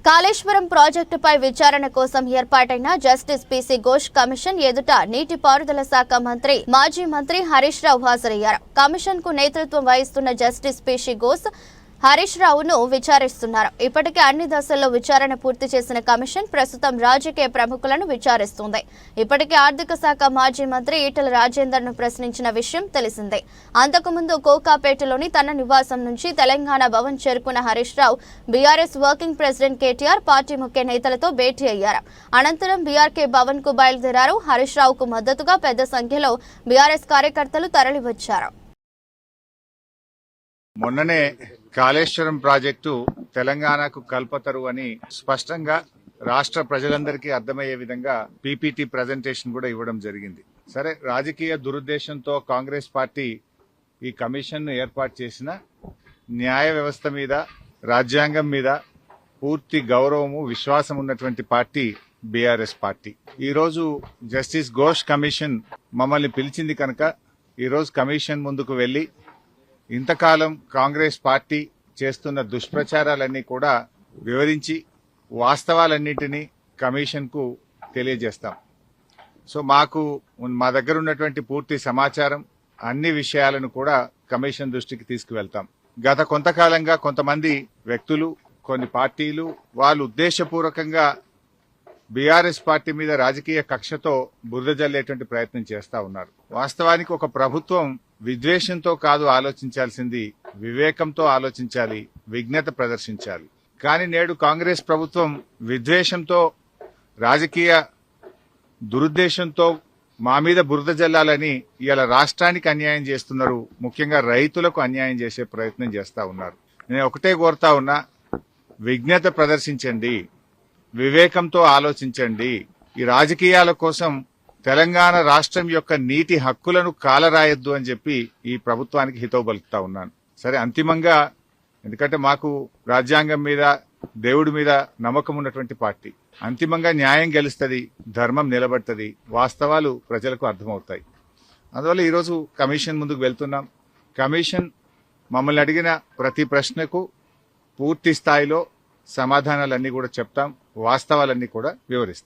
కాళేశ్వరం ప్రాజెక్టుపై విచారణ కోసం ఏర్పాటైన జస్టిస్ పీసీ ఘోష్ కమిషన్ ఎదుట నీటిపారుదల శాఖ మంత్రి మాజీ మంత్రి హరీష్ రావు హాజరయ్యారు. కమిషన్ కు నేతృత్వం వహిస్తున్న జస్టిస్ పీసీ ఘోష్ హరీష్ రావును విచారిస్తున్నారు. ఇప్పటికే అన్ని దశల్లో విచారణ పూర్తి చేసిన కమిషన్ ప్రస్తుతం రాజకీయ ప్రముఖులను విచారిస్తుంది. ఇప్పటికే ఆర్థిక శాఖ మాజీ మంత్రి ఈటెల రాజేందర్ ను ప్రశ్నించిన విషయం తెలిసిందే. అంతకుముందు కోకాపేటలోని తన నివాసం నుంచి తెలంగాణ భవన్ చేరుకున్న Harish Rao BRS working president KTR, party ముఖ్య నేతలతో భేటీ అయ్యారు. అనంతరం బీఆర్కే భవన్ కు బయలుదేరారు. హరీష్ రావుకు మద్దతుగా పెద్ద సంఖ్యలో బీఆర్ఎస్ కార్యకర్తలు తరలివచ్చారు. మొన్ననే కాళేశ్వరం ప్రాజెక్టు తెలంగాణకు కల్పతరు అని స్పష్టంగా రాష్ట్ర ప్రజలందరికీ అర్థమయ్యే విధంగా పీపీటీ ప్రజెంటేషన్ కూడా ఇవ్వడం జరిగింది. సరే, రాజకీయ దురుద్దేశంతో కాంగ్రెస్ పార్టీ ఈ కమిషన్ను ఏర్పాటు చేసిన న్యాయ వ్యవస్థ మీద, రాజ్యాంగం మీద పూర్తి గౌరవము, విశ్వాసం ఉన్నటువంటి పార్టీ బీఆర్ఎస్ పార్టీ. ఈరోజు జస్టిస్ ఘోష్ కమిషన్ మమ్మల్ని పిలిచింది కనుక ఈరోజు కమిషన్ ముందుకు వెళ్లి ఇంతకాలం కాంగ్రెస్ పార్టీ చేస్తున్న దుష్ప్రచారాలన్నీ కూడా వివరించి వాస్తవాలన్నింటినీ కమిషన్ కు తెలియజేస్తాం. సో మా దగ్గర ఉన్నటువంటి పూర్తి సమాచారం, అన్ని విషయాలను కూడా కమిషన్ దృష్టికి తీసుకువెళ్తాం. గత కొంతకాలంగా కొంతమంది వ్యక్తులు, కొన్ని పార్టీలు వాళ్ళు ఉద్దేశపూర్వకంగా బీఆర్ఎస్ పార్టీ మీద రాజకీయ కక్షతో బురద జల్లేటువంటి ప్రయత్నం చేస్తా ఉన్నారు. వాస్తవానికి ఒక ప్రభుత్వం విద్వేషంతో కాదు ఆలోచించాల్సింది, వివేకంతో ఆలోచించాలి, విజ్ఞత ప్రదర్శించాలి. కానీ నేడు కాంగ్రెస్ ప్రభుత్వం విద్వేషంతో, రాజకీయ దురుద్దేశంతో మా మీద బురద జల్లాలని ఇవాళ రాష్ట్రానికి అన్యాయం చేస్తున్నారు. ముఖ్యంగా రైతులకు అన్యాయం చేసే ప్రయత్నం చేస్తా ఉన్నారు. నేను ఒకటే కోరుతా ఉన్నా, విజ్ఞత ప్రదర్శించండి, వివేకంతో ఆలోచించండి. ఈ రాజకీయాల కోసం తెలంగాణ రాష్ట్రం యొక్క నీటి హక్కులను కాలరాయొద్దు అని చెప్పి ఈ ప్రభుత్వానికి హితవు పలుకుతా ఉన్నాను. సరే, అంతిమంగా ఎందుకంటే మాకు రాజ్యాంగం మీద, దేవుడి మీద నమ్మకం ఉన్నటువంటి పార్టీ, అంతిమంగా న్యాయం గెలుస్తుంది, ధర్మం నిలబడుతుంది, వాస్తవాలు ప్రజలకు అర్థమవుతాయి. అందువల్ల ఈరోజు కమిషన్ ముందుకు వెళ్తున్నాం. కమిషన్ మమ్మల్ని అడిగిన ప్రతి ప్రశ్నకు పూర్తి స్థాయిలో సమాధానాలన్నీ కూడా చెప్తాం, వాస్తవాలన్నీ కూడా వివరిస్తాం.